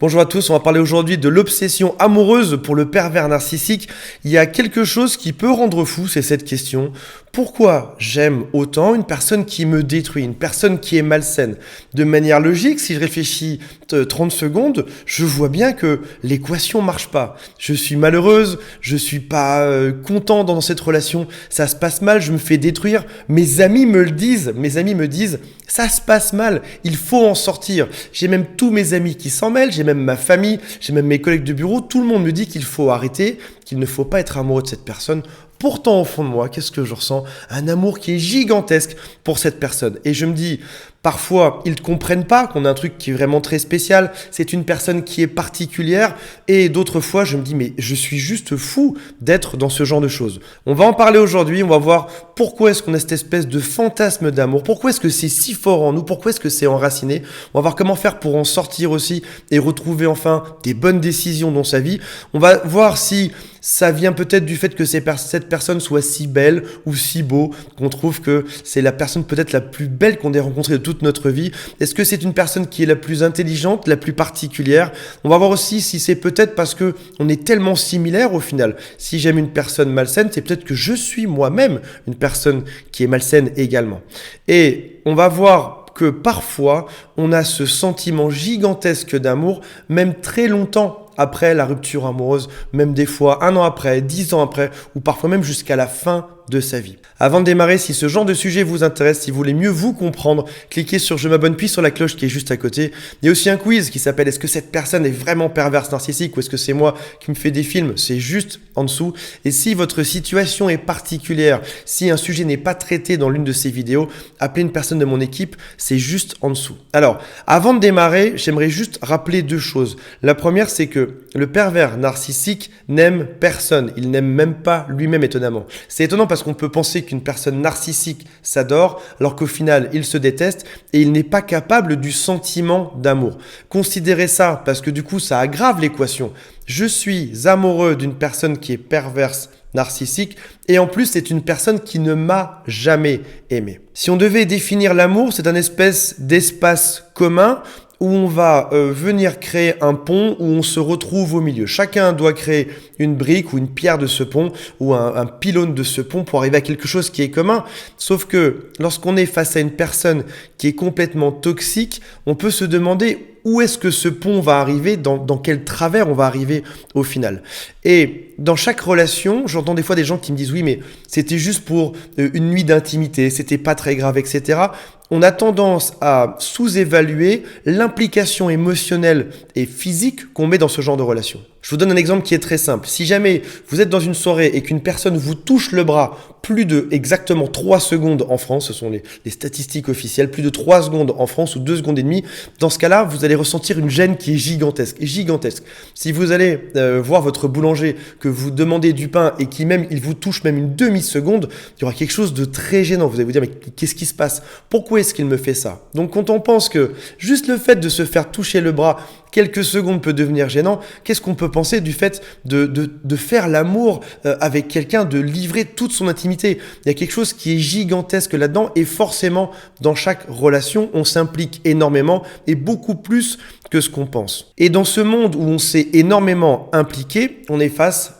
Bonjour à tous, on va parler aujourd'hui de l'obsession amoureuse pour le pervers narcissique. Il y a quelque chose qui peut rendre fou, c'est cette question. Pourquoi j'aime autant une personne qui me détruit, une personne qui est malsaine? De manière logique, si je réfléchis 30 secondes, je vois bien que l'équation marche pas. Je suis malheureuse, je suis pas content dans cette relation, ça se passe mal, je me fais détruire. Mes amis me le disent, ça se passe mal, il faut en sortir. J'ai même tous mes amis qui s'en mêlent, j'ai même ma famille, j'ai même mes collègues de bureau, tout le monde me dit qu'il faut arrêter, qu'il ne faut pas être amoureux de cette personne. Pourtant, au fond de moi, qu'est-ce que je ressens? Un amour qui est gigantesque pour cette personne. Et je me dis, parfois, ils ne comprennent pas qu'on a un truc qui est vraiment très spécial. C'est une personne qui est particulière. Et d'autres fois, je me dis, mais je suis juste fou d'être dans ce genre de choses. On va en parler aujourd'hui. On va voir pourquoi est-ce qu'on a cette espèce de fantasme d'amour. Pourquoi est-ce que c'est si fort en nous? Pourquoi est-ce que c'est enraciné? On va voir comment faire pour en sortir aussi et retrouver enfin des bonnes décisions dans sa vie. On va voir si ça vient peut-être du fait que cette personne soit si belle ou si beau qu'on trouve que c'est la personne peut-être la plus belle qu'on ait rencontrée de toute notre vie. Est-ce que c'est une personne qui est la plus intelligente, la plus particulière? On va voir aussi si c'est peut-être parce que on est tellement similaires au final. Si j'aime une personne malsaine, c'est peut-être que je suis moi-même une personne qui est malsaine également. Et on va voir que parfois, on a ce sentiment gigantesque d'amour, même très longtemps après la rupture amoureuse, même des fois 1 an après, 10 ans après, ou parfois même jusqu'à la fin de sa vie. Avant de démarrer, si ce genre de sujet vous intéresse, si vous voulez mieux vous comprendre, cliquez sur je m'abonne puis sur la cloche qui est juste à côté. Il y a aussi un quiz qui s'appelle est-ce que cette personne est vraiment perverse narcissique ou est-ce que c'est moi qui me fais des films? C'est juste en dessous. Et si votre situation est particulière, si un sujet n'est pas traité dans l'une de ces vidéos, appelez une personne de mon équipe, c'est juste en dessous. Alors, avant de démarrer, j'aimerais juste rappeler 2 choses. La première, c'est que le pervers narcissique n'aime personne. Il n'aime même pas lui-même, étonnamment. C'est étonnant parce qu'on peut penser qu'une personne narcissique s'adore, alors qu'au final, il se déteste et il n'est pas capable du sentiment d'amour. Considérez ça parce que du coup, ça aggrave l'équation. Je suis amoureux d'une personne qui est perverse, narcissique, et en plus, c'est une personne qui ne m'a jamais aimé. Si on devait définir l'amour, c'est un espèce d'espace commun où on va venir créer un pont où on se retrouve au milieu. Chacun doit créer une brique ou une pierre de ce pont ou un pylône de ce pont pour arriver à quelque chose qui est commun. Sauf que lorsqu'on est face à une personne qui est complètement toxique, on peut se demander où est-ce que ce pont va arriver, dans quel travers on va arriver au final. Et dans chaque relation, j'entends des fois des gens qui me disent « Oui, mais c'était juste pour une nuit d'intimité, c'était pas très grave, etc. » On a tendance à sous-évaluer l'implication émotionnelle et physique qu'on met dans ce genre de relation. Je vous donne un exemple qui est très simple. Si jamais vous êtes dans une soirée et qu'une personne vous touche le bras plus de exactement 3 secondes en France, ce sont les statistiques officielles, plus de 3 secondes en France ou 2 secondes et demie, dans ce cas-là, vous allez ressentir une gêne qui est gigantesque. Si vous allez voir votre boulanger, que vous demandez du pain et il vous touche même une demi-seconde, il y aura quelque chose de très gênant. Vous allez vous dire, mais qu'est-ce qui se passe? Pourquoi est-ce qu'il me fait ça? Donc quand on pense que juste le fait de se faire toucher le bras quelques secondes peut devenir gênant, qu'est-ce qu'on peut penser du fait de faire l'amour avec quelqu'un, de livrer toute son intimité? Il y a quelque chose qui est gigantesque là-dedans et forcément, dans chaque relation, on s'implique énormément et beaucoup plus que ce qu'on pense. Et dans ce monde où on s'est énormément impliqué, on est face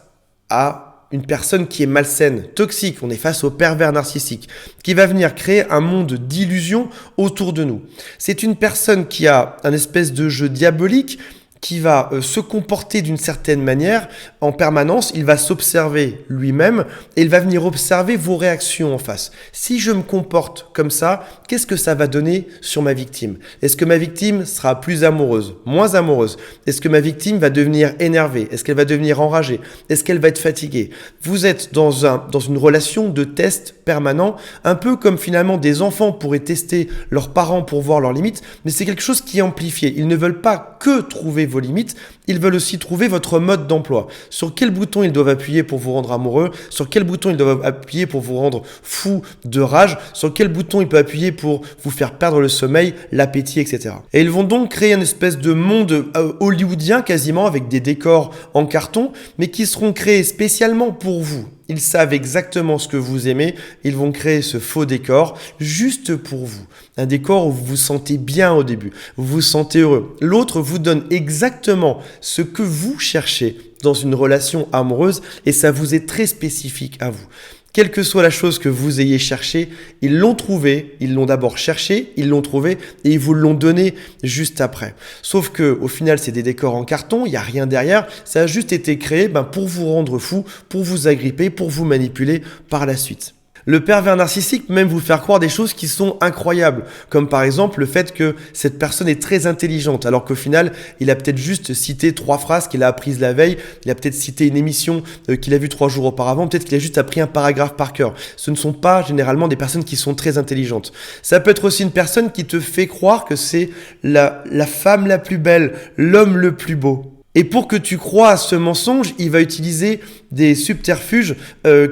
à une personne qui est malsaine, toxique, on est face au pervers narcissique, qui va venir créer un monde d'illusions autour de nous. C'est une personne qui a un espèce de jeu diabolique, qui va se comporter d'une certaine manière en permanence, il va s'observer lui-même et il va venir observer vos réactions en face. Si je me comporte comme ça, qu'est-ce que ça va donner sur ma victime? Est-ce que ma victime sera plus amoureuse, moins amoureuse? Est-ce que ma victime va devenir énervée? Est-ce qu'elle va devenir enragée? Est-ce qu'elle va être fatiguée? Vous êtes dans une relation de test permanent, un peu comme finalement des enfants pourraient tester leurs parents pour voir leurs limites, mais c'est quelque chose qui est amplifié. Ils ne veulent pas que trouver vos limites, ils veulent aussi trouver votre mode d'emploi. Sur quel bouton ils doivent appuyer pour vous rendre amoureux, sur quel bouton ils doivent appuyer pour vous rendre fou de rage, sur quel bouton ils peuvent appuyer pour vous faire perdre le sommeil, l'appétit, etc. Et ils vont donc créer une espèce de monde hollywoodien quasiment avec des décors en carton, mais qui seront créés spécialement pour vous. Ils savent exactement ce que vous aimez. Ils vont créer ce faux décor juste pour vous. Un décor où vous vous sentez bien au début. Vous vous sentez heureux. L'autre vous donne exactement ce que vous cherchez dans une relation amoureuse et ça vous est très spécifique à vous. Quelle que soit la chose que vous ayez cherché, ils l'ont trouvé, ils l'ont d'abord cherché, ils l'ont trouvé et ils vous l'ont donné juste après. Sauf que au final, c'est des décors en carton, il n'y a rien derrière, ça a juste été créé pour vous rendre fou, pour vous agripper, pour vous manipuler par la suite. Le pervers narcissique peut même vous faire croire des choses qui sont incroyables, comme par exemple le fait que cette personne est très intelligente, alors qu'au final, il a peut-être juste cité 3 phrases qu'il a apprises la veille, il a peut-être cité une émission qu'il a vue 3 jours auparavant, peut-être qu'il a juste appris un paragraphe par cœur. Ce ne sont pas généralement des personnes qui sont très intelligentes. Ça peut être aussi une personne qui te fait croire que c'est la femme la plus belle, l'homme le plus beau. Et pour que tu crois à ce mensonge, il va utiliser des subterfuges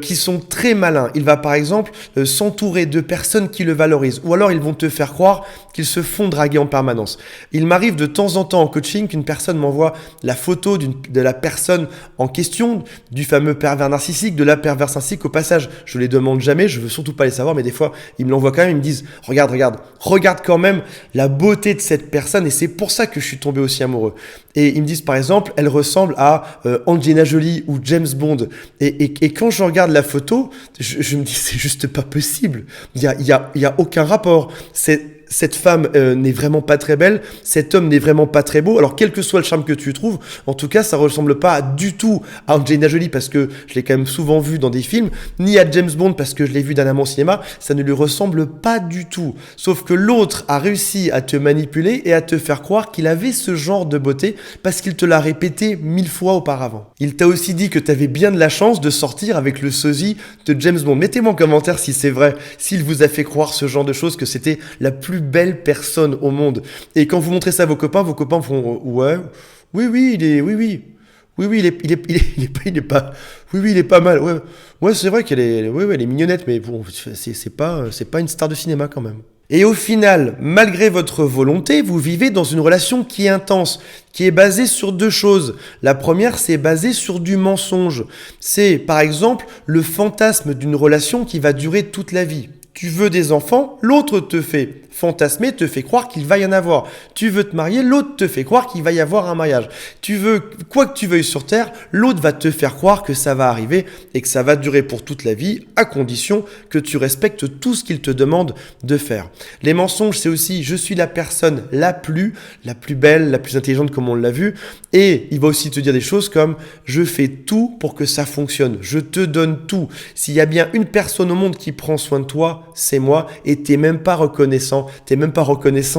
qui sont très malins. Il va par exemple s'entourer de personnes qui le valorisent. Ou alors ils vont te faire croire qu'ils se font draguer en permanence. Il m'arrive de temps en temps en coaching qu'une personne m'envoie la photo de la personne en question, du fameux pervers narcissique, de la perverse narcissique. Au passage, je les demande jamais, je veux surtout pas les savoir, mais des fois, ils me l'envoient quand même, ils me disent « Regarde quand même la beauté de cette personne et c'est pour ça que je suis tombé aussi amoureux. » Et ils me disent par exemple, elle ressemble à Angelina Jolie ou James Bond. Et quand je regarde la photo, je me dis, c'est juste pas possible. Il y a aucun rapport. Cette femme n'est vraiment pas très belle, cet homme n'est vraiment pas très beau. Alors quel que soit le charme que tu trouves, en tout cas ça ressemble pas du tout à Angelina Jolie parce que je l'ai quand même souvent vu dans des films, ni à James Bond parce que je l'ai vu dernièrement au cinéma, ça ne lui ressemble pas du tout. Sauf que l'autre a réussi à te manipuler et à te faire croire qu'il avait ce genre de beauté parce qu'il te l'a répété 1000 fois auparavant. Il t'a aussi dit que tu avais bien de la chance de sortir avec le sosie de James Bond. Mettez-moi en commentaire si c'est vrai, s'il vous a fait croire ce genre de choses, que c'était la plus belle personne au monde. Et quand vous montrez ça à vos copains font ouais, oui, il est pas mal. Ouais, c'est vrai elle est mignonnette, mais bon, c'est pas une star de cinéma quand même. Et au final, malgré votre volonté, vous vivez dans une relation qui est intense, qui est basée sur 2 choses. La première, c'est basée sur du mensonge. C'est, par exemple, le fantasme d'une relation qui va durer toute la vie. Tu veux des enfants, l'autre te fait fantasmer, te fait croire qu'il va y en avoir. Tu veux te marier, l'autre te fait croire qu'il va y avoir un mariage. Tu veux, quoi que tu veuilles sur Terre, l'autre va te faire croire que ça va arriver et que ça va durer pour toute la vie, à condition que tu respectes tout ce qu'il te demande de faire. Les mensonges, c'est aussi, je suis la personne la plus belle, la plus intelligente comme on l'a vu. Et il va aussi te dire des choses comme, je fais tout pour que ça fonctionne. Je te donne tout. S'il y a bien une personne au monde qui prend soin de toi, c'est moi, et t'es même pas reconnaissante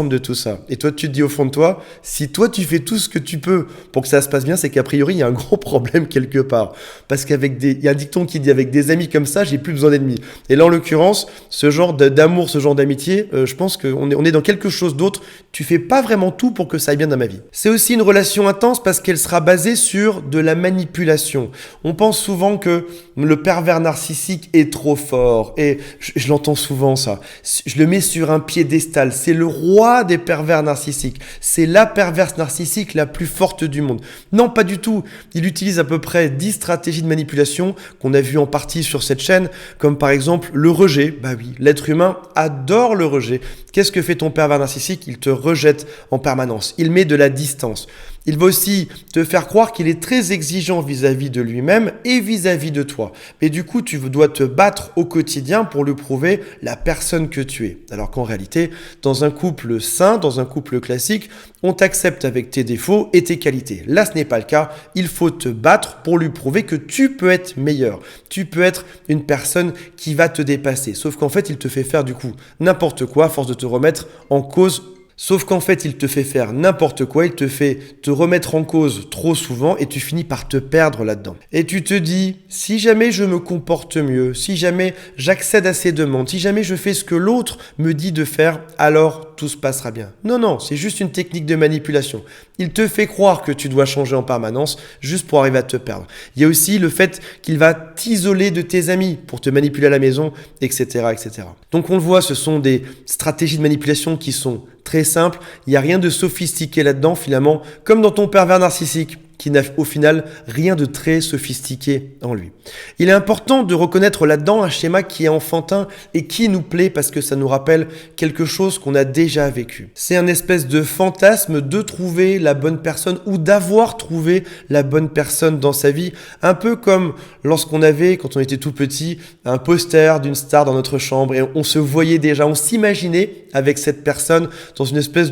de tout ça. Et toi, tu te dis au fond de toi, si toi tu fais tout ce que tu peux pour que ça se passe bien, c'est qu'a priori il y a un gros problème quelque part. Parce il y a un dicton qui dit, avec des amis comme ça, j'ai plus besoin d'ennemis. Et là, en l'occurrence, ce genre d'amour, ce genre d'amitié, je pense qu'on est dans quelque chose d'autre. Tu fais pas vraiment tout pour que ça aille bien dans ma vie. C'est aussi une relation intense parce qu'elle sera basée sur de la manipulation. On pense souvent que le pervers narcissique est trop fort, et je l'entends souvent ça. Je le mets sur un piédestal. C'est le roi des pervers narcissiques. C'est la perverse narcissique la plus forte du monde. Non, pas du tout. Il utilise à peu près 10 stratégies de manipulation qu'on a vues en partie sur cette chaîne, comme par exemple le rejet. Bah oui, l'être humain adore le rejet. Qu'est-ce que fait ton pervers narcissique ? Il te rejette en permanence. Il met de la distance. Il va aussi te faire croire qu'il est très exigeant vis-à-vis de lui-même et vis-à-vis de toi. Mais du coup, tu dois te battre au quotidien pour lui prouver la personne que tu es. Alors qu'en réalité, dans un couple sain, dans un couple classique, on t'accepte avec tes défauts et tes qualités. Là, ce n'est pas le cas. Il faut te battre pour lui prouver que tu peux être meilleur. Tu peux être une personne qui va te dépasser. Sauf qu'en fait, il te fait faire du coup n'importe quoi à force de te remettre en cause. Sauf qu'en fait, il te fait faire n'importe quoi, il te fait te remettre en cause trop souvent et tu finis par te perdre là-dedans. Et tu te dis, si jamais je me comporte mieux, si jamais j'accède à ses demandes, si jamais je fais ce que l'autre me dit de faire, alors tout se passera bien. Non, c'est juste une technique de manipulation. Il te fait croire que tu dois changer en permanence juste pour arriver à te perdre. Il y a aussi le fait qu'il va t'isoler de tes amis pour te manipuler à la maison, etc., etc. Donc on le voit, ce sont des stratégies de manipulation qui sont très simples. Il n'y a rien de sophistiqué là-dedans finalement. Comme dans ton pervers narcissique, qui n'a au final rien de très sophistiqué en lui. Il est important de reconnaître là-dedans un schéma qui est enfantin et qui nous plaît parce que ça nous rappelle quelque chose qu'on a déjà vécu. C'est un espèce de fantasme de trouver la bonne personne ou d'avoir trouvé la bonne personne dans sa vie, un peu comme lorsqu'on avait, quand on était tout petit, un poster d'une star dans notre chambre et on se voyait déjà, on s'imaginait avec cette personne dans une espèce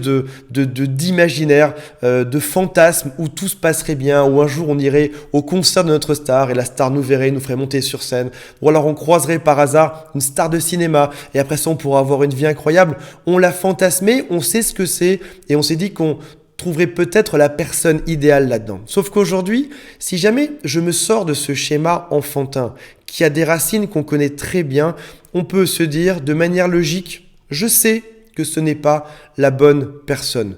d'imaginaire, de fantasme où tout se passerait bien, où un jour on irait au concert de notre star et la star nous verrait, nous ferait monter sur scène, ou alors on croiserait par hasard une star de cinéma et après ça on pourrait avoir une vie incroyable. On l'a fantasmé, on sait ce que c'est et on s'est dit qu'on trouverait peut-être la personne idéale là-dedans. Sauf qu'aujourd'hui, si jamais je me sors de ce schéma enfantin qui a des racines qu'on connaît très bien, on peut se dire de manière logique, je sais que ce n'est pas la bonne personne.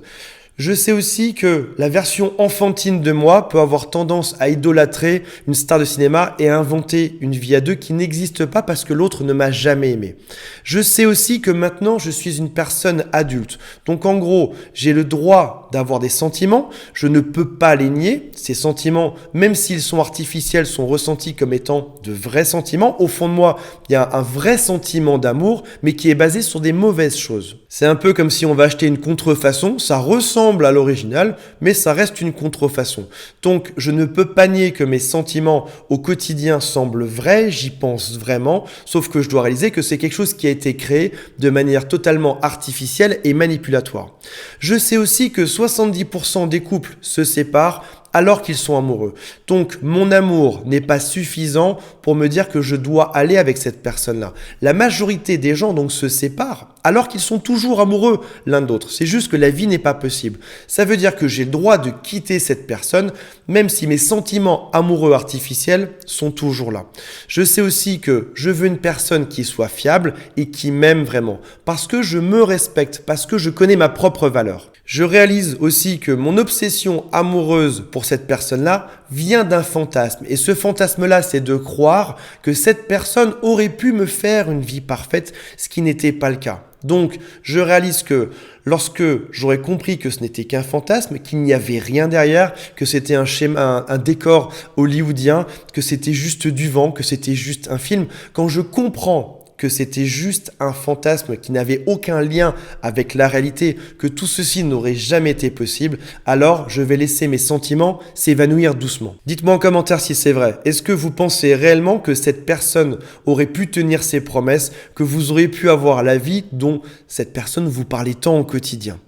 Je sais aussi que la version enfantine de moi peut avoir tendance à idolâtrer une star de cinéma et à inventer une vie à deux qui n'existe pas parce que l'autre ne m'a jamais aimé. Je sais aussi que maintenant je suis une personne adulte. Donc en gros, j'ai le droit d'avoir des sentiments, je ne peux pas les nier. Ces sentiments, même s'ils sont artificiels, sont ressentis comme étant de vrais sentiments. Au fond de moi, il y a un vrai sentiment d'amour, mais qui est basé sur des mauvaises choses. C'est un peu comme si on va acheter une contrefaçon, ça ressemble à l'original, mais ça reste une contrefaçon. Donc, je ne peux pas nier que mes sentiments au quotidien semblent vrais, j'y pense vraiment, sauf que je dois réaliser que c'est quelque chose qui a été créé de manière totalement artificielle et manipulatoire. Je sais aussi que 70% des couples se séparent alors qu'ils sont amoureux. Donc, mon amour n'est pas suffisant pour me dire que je dois aller avec cette personne-là. La majorité des gens donc se séparent alors qu'ils sont toujours amoureux l'un de l'autre. C'est juste que la vie n'est pas possible. Ça veut dire que j'ai le droit de quitter cette personne même si mes sentiments amoureux artificiels sont toujours là. Je sais aussi que je veux une personne qui soit fiable et qui m'aime vraiment parce que je me respecte, parce que je connais ma propre valeur. Je réalise aussi que mon obsession amoureuse pour cette personne-là vient d'un fantasme. Et ce fantasme-là, c'est de croire que cette personne aurait pu me faire une vie parfaite, ce qui n'était pas le cas. Donc, je réalise que lorsque j'aurais compris que ce n'était qu'un fantasme, qu'il n'y avait rien derrière, que c'était un schéma, un décor hollywoodien, que c'était juste du vent, que c'était juste un film, quand je comprends que c'était juste un fantasme qui n'avait aucun lien avec la réalité, que tout ceci n'aurait jamais été possible, alors je vais laisser mes sentiments s'évanouir doucement. Dites-moi en commentaire si c'est vrai. Est-ce que vous pensez réellement que cette personne aurait pu tenir ses promesses, que vous auriez pu avoir la vie dont cette personne vous parlait tant au quotidien ?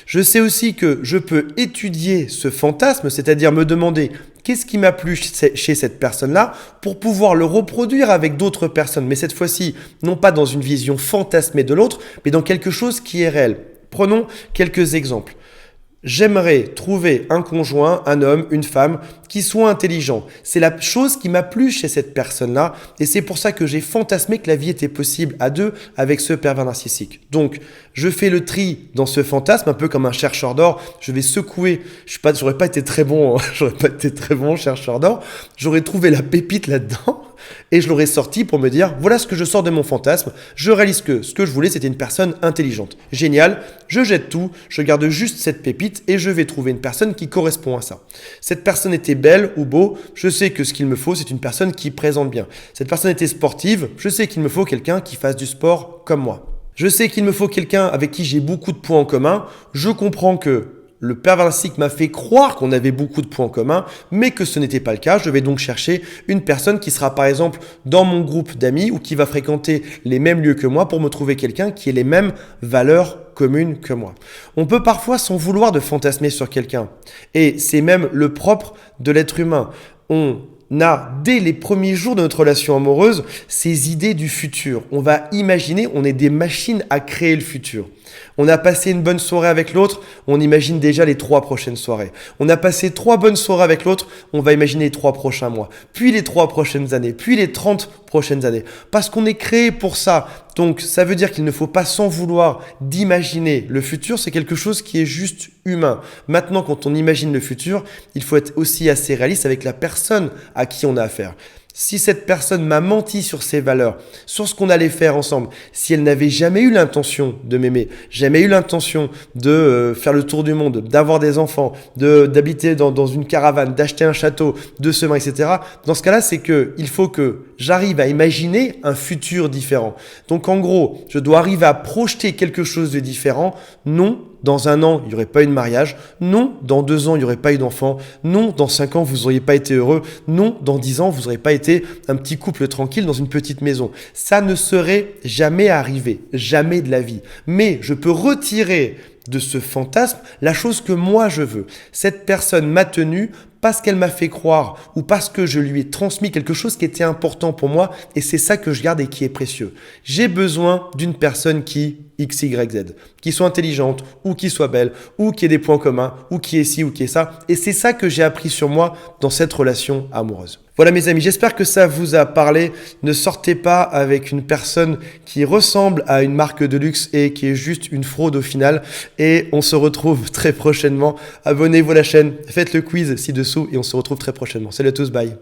Je sais aussi que je peux étudier ce fantasme, c'est-à-dire me demander qu'est-ce qui m'a plu chez cette personne-là pour pouvoir le reproduire avec d'autres personnes, mais cette fois-ci, non pas dans une vision fantasmée de l'autre, mais dans quelque chose qui est réel. Prenons quelques exemples. J'aimerais trouver un conjoint, un homme, une femme qui soit intelligent. C'est la chose qui m'a plu chez cette personne-là et c'est pour ça que j'ai fantasmé que la vie était possible à deux avec ce pervers narcissique. Donc, je fais le tri dans ce fantasme, un peu comme un chercheur d'or. Je vais secouer. J'aurais pas été très bon chercheur d'or. J'aurais trouvé la pépite là-dedans. Et je l'aurais sorti pour me dire, voilà ce que je sors de mon fantasme. Je réalise que ce que je voulais, c'était une personne intelligente. Génial, je jette tout, je garde juste cette pépite et je vais trouver une personne qui correspond à ça. Cette personne était belle ou beau, je sais que ce qu'il me faut, c'est une personne qui présente bien. Cette personne était sportive, je sais qu'il me faut quelqu'un qui fasse du sport comme moi. Je sais qu'il me faut quelqu'un avec qui j'ai beaucoup de points en commun. Je comprends que le pervers narcissique m'a fait croire qu'on avait beaucoup de points en commun, mais que ce n'était pas le cas. Je vais donc chercher une personne qui sera par exemple dans mon groupe d'amis ou qui va fréquenter les mêmes lieux que moi pour me trouver quelqu'un qui ait les mêmes valeurs communes que moi. On peut parfois s'en vouloir de fantasmer sur quelqu'un. Et c'est même le propre de l'être humain. On a, dès les premiers jours de notre relation amoureuse, ces idées du futur. On va imaginer, on est des machines à créer le futur. On a passé une bonne soirée avec l'autre, on imagine déjà les 3 prochaines soirées. On a passé 3 bonnes soirées avec l'autre, on va imaginer les 3 prochains mois, puis les 3 prochaines années, puis les 30 prochaines années. Parce qu'on est créé pour ça. Donc ça veut dire qu'il ne faut pas s'en vouloir d'imaginer le futur, c'est quelque chose qui est juste humain. Maintenant, quand on imagine le futur, il faut être aussi assez réaliste avec la personne à qui on a affaire. Si cette personne m'a menti sur ses valeurs, sur ce qu'on allait faire ensemble, si elle n'avait jamais eu l'intention de m'aimer, jamais eu l'intention de faire le tour du monde, d'avoir des enfants, d'habiter dans une caravane, d'acheter un château, de se marier, etc. Dans ce cas-là, c'est qu'il faut que j'arrive à imaginer un futur différent. Donc en gros, je dois arriver à projeter quelque chose de différent. Non, dans 1 an, il n'y aurait pas eu de mariage. Non, dans 2 ans, il n'y aurait pas eu d'enfant. Non, dans 5 ans, vous n'auriez pas été heureux. Non, dans 10 ans, vous n'aurez pas été un petit couple tranquille dans une petite maison. Ça ne serait jamais arrivé, jamais de la vie. Mais je peux retirer de ce fantasme la chose que moi je veux. Cette personne m'a tenu parce qu'elle m'a fait croire ou parce que je lui ai transmis quelque chose qui était important pour moi et c'est ça que je garde et qui est précieux. J'ai besoin d'une personne qui X, Y, Z, qui soit intelligente ou qui soit belle ou qui ait des points communs ou qui est ci ou qui est ça et c'est ça que j'ai appris sur moi dans cette relation amoureuse. Voilà mes amis, j'espère que ça vous a parlé. Ne sortez pas avec une personne qui ressemble à une marque de luxe et qui est juste une fraude au final. Et on se retrouve très prochainement. Abonnez-vous à la chaîne, faites le quiz ci-dessous et on se retrouve très prochainement. Salut à tous, bye.